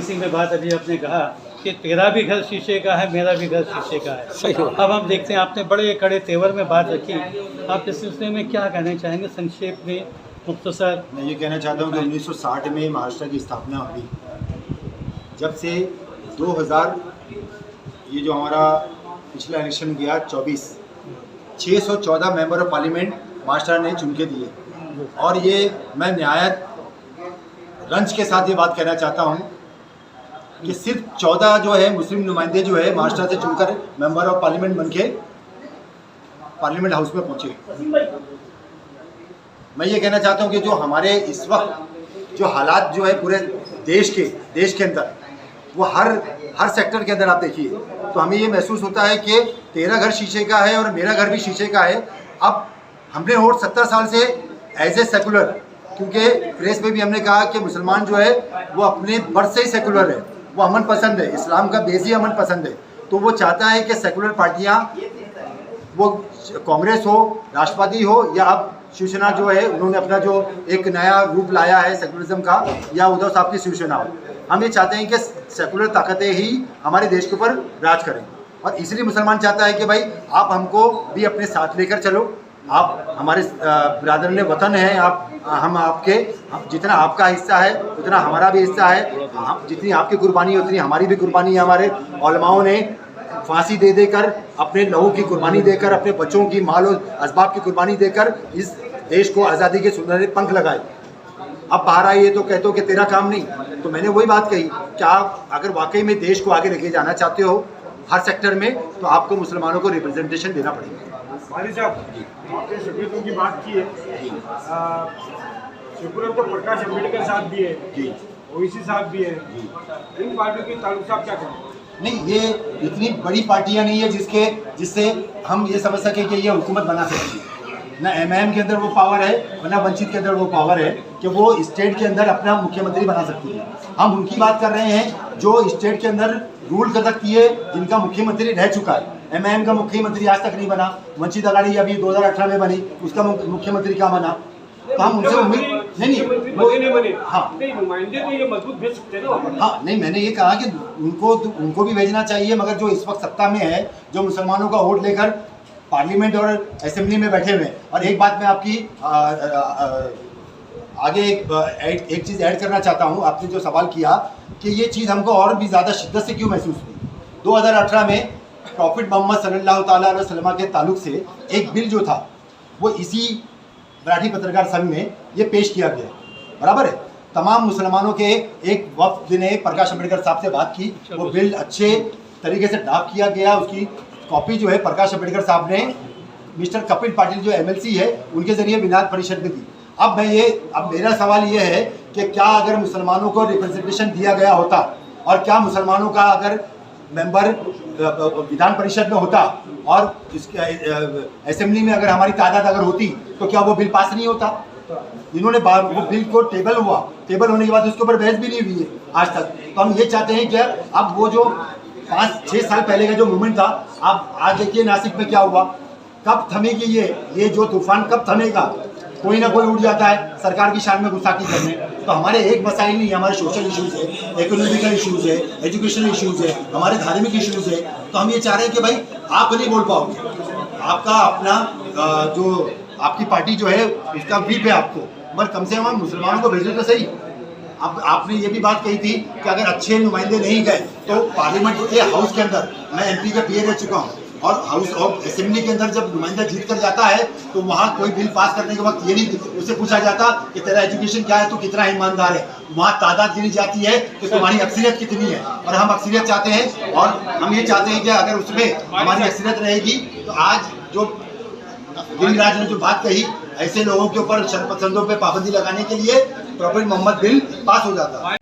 Meeting में बात अभी आपने कहा कि तेरा भी घर शीशे का है, मेरा भी घर शीशे का है। सही हो। अब हम देखते हैं आपने बड़े कड़े तेवर में बात रखी, आप इस सिलसिले में क्या कहना चाहेंगे संक्षेप में, मुख्तसर? मैं ये कहना चाहता हूँ कि 1960 में महाराष्ट्र की स्थापना हुई। जब से 2000 ये जो हमारा पिछला इलेक्शन गया 614 मेंबर ऑफ पार्लियामेंट महाराष्ट्र ने चुन के दिए। और ये मैं नहायत रंज के साथ ये बात कहना चाहता हूँ कि सिर्फ 14 जो है मुस्लिम नुमाइंदे जो है महाराष्ट्र से चुनकर मेंबर ऑफ पार्लियामेंट बन के पार्लियामेंट हाउस में पहुँचे। मैं ये कहना चाहता हूँ कि जो हमारे इस वक्त जो हालात जो है पूरे देश के अंदर, वो हर सेक्टर के अंदर आप देखिए तो हमें ये महसूस होता है कि तेरा घर शीशे का है और मेरा घर भी शीशे का है। अब हमने वोट 70 साल से एज ए सेकुलर, क्योंकि प्रेस में भी हमने कहा कि मुसलमान जो है वो अपने बर्थ से ही सेकुलर है, वो अमन पसंद है, इस्लाम का बेस ही अमन पसंद है। तो वो चाहता है कि सेकुलर पार्टियाँ, वो कांग्रेस हो, राष्ट्रवादी हो या अब शिवसेना जो है उन्होंने अपना जो एक नया रूप लाया है सेकुलरिज्म का, या उद्धव साहब की शिवसेना हो, हम ये चाहते हैं कि सेकुलर ताकतें ही हमारे देश के ऊपर राज करें। और इसलिए मुसलमान चाहता है कि भाई आप हमको भी अपने साथ लेकर चलो, आप हमारे बिरादर ने वतन है, हम आपके, जितना आपका हिस्सा है उतना हमारा भी हिस्सा है, जितनी आपकी कुर्बानी है उतनी हमारी भी कुर्बानी है। हमारे उलमाओं ने फांसी दे देकर, अपने लहू की कुर्बानी देकर, अपने बच्चों की माल और असबाब की कुर्बानी देकर इस देश को आज़ादी के सुनहरे पंख लगाए। अब बाहर आइए तो कहते हो कि तेरा काम नहीं। तो मैंने वही बात कही कि आप अगर वाकई में देश को आगे लेके जाना चाहते हो हर सेक्टर में, तो आपको मुसलमानों को रिप्रेजेंटेशन देना पड़ेगा। वाली साहब, आपने सेकुलरिज्म की बात की है, सेकुलर तो प्रकाश अम्बेडकर साहब भी है जी, ओवैसी साहब भी है, इन पार्टियों के ताल्लुक साहब क्या करें? नहीं, ये इतनी बड़ी पार्टियां नहीं है जिससे हम ये समझ सकें कि ये हुकूमत बना सकती है। ना एमआईएम के अंदर वो पावर है, ना वंचित के अंदर वो पावर है कि वो स्टेट के अंदर अपना मुख्यमंत्री बना सकती है। हम उनकी बात कर रहे हैं जो स्टेट के अंदर रूल कर सकती है, जिनका मुख्यमंत्री रह चुका है। एमआईएम का मुख्यमंत्री आज तक नहीं बना, वंचित अघाड़ी अभी 2018 में बनी, उसका मुख्यमंत्री क्या बना? तो हम उनसे उम्मीद नहीं बने। हाँ नहीं, नुमाइंदे तो ये मजबूत भेज सकते हैं ना। हाँ, नहीं, मैंने ये कहा कि उनको भी भेजना चाहिए, मगर जो इस वक्त सत्ता में है, जो मुसलमानों का वोट लेकर पार्लियामेंट और असेंबली में बैठे हुए। और एक बात मैं आपकी आगे एक चीज़ ऐड करना चाहता हूँ। आपने जो सवाल किया कि ये चीज़ हमको और भी ज़्यादा शिद्दत से क्यों महसूस हुई, 2018 में प्रॉफिट मोहम्मद सल्लल्लाहु अलैहि वसल्लम के ताल्लुक से एक बिल जो था वो इसी मराठी पत्रकार संघ में ये पेश किया गया, बराबर है। तमाम मुसलमानों के एक वफ्द ने प्रकाश अम्बेडकर साहब से बात की, वो बिल अच्छे तरीके से ड्राफ्ट किया गया। उसकी कॉपी जो है प्रकाश अम्बेडकर साहब ने मिस्टर कपिल पाटिल जो एमएलसी है उनके जरिए विधान परिषद में दी। अब मेरा सवाल ये है कि क्या अगर मुसलमानों को रिप्रेजेंटेशन दिया गया होता और क्या मुसलमानों का अगर मेंबर विधान परिषद में होता और असेंबली में अगर हमारी तादाद अगर होती तो क्या वो बिल पास नहीं होता? इन्होंने वो बिल को टेबल होने के बाद उसके ऊपर बहस भी नहीं हुई है आज तक। तो हम ये चाहते हैं कि अब वो जो 5-6 साल पहले का जो मूवमेंट था, आप आज देखिए नासिक में क्या हुआ, कब थमेगी ये जो तूफान कब थमेगा? कोई ना कोई उठ जाता है सरकार की शान में गुस्ताखी करने। तो हमारे एक मसाइल नहीं, हमारे सोशल इश्यूज़ है, इकोनॉमिकल इश्यूज़ है, एजुकेशनल इश्यूज़ है, हमारे धार्मिक इश्यूज़ है। तो हम ये चाह रहे हैं कि भाई आप नहीं बोल पाओगे, आपका अपना जो आपकी पार्टी जो है उसका व्हीप है आपको, मगर कम से कम मुसलमानों को भेजो तो सही। अब आपने ये भी बात कही थी कि अगर अच्छे नुमाइंदे नहीं गए तो पार्लियामेंट के हाउस के अंदर, मैं एमपी का पीए रह चुका हूँ, और हाउस ऑफ असेंबली के अंदर जब नुमाइंदा जीत कर जाता है तो वहाँ कोई बिल पास करने के वक्त ये नहीं उससे पूछा जाता कि तेरा एजुकेशन क्या है, तो कितना ईमानदार है। वहाँ तादाद गिनी जाती है कि तुम्हारी अक्सरियत कितनी है, और हम अक्सरियत चाहते हैं। और हम ये चाहते हैं कि अगर उसमें हमारी अक्सरियत रहेगी तो आज जो गिरिराज ने जो बात कही, ऐसे लोगों के ऊपर शरपसंदों पे पाबंदी लगाने के लिए प्रॉफिट मोहम्मद बिल पास हो जाता है।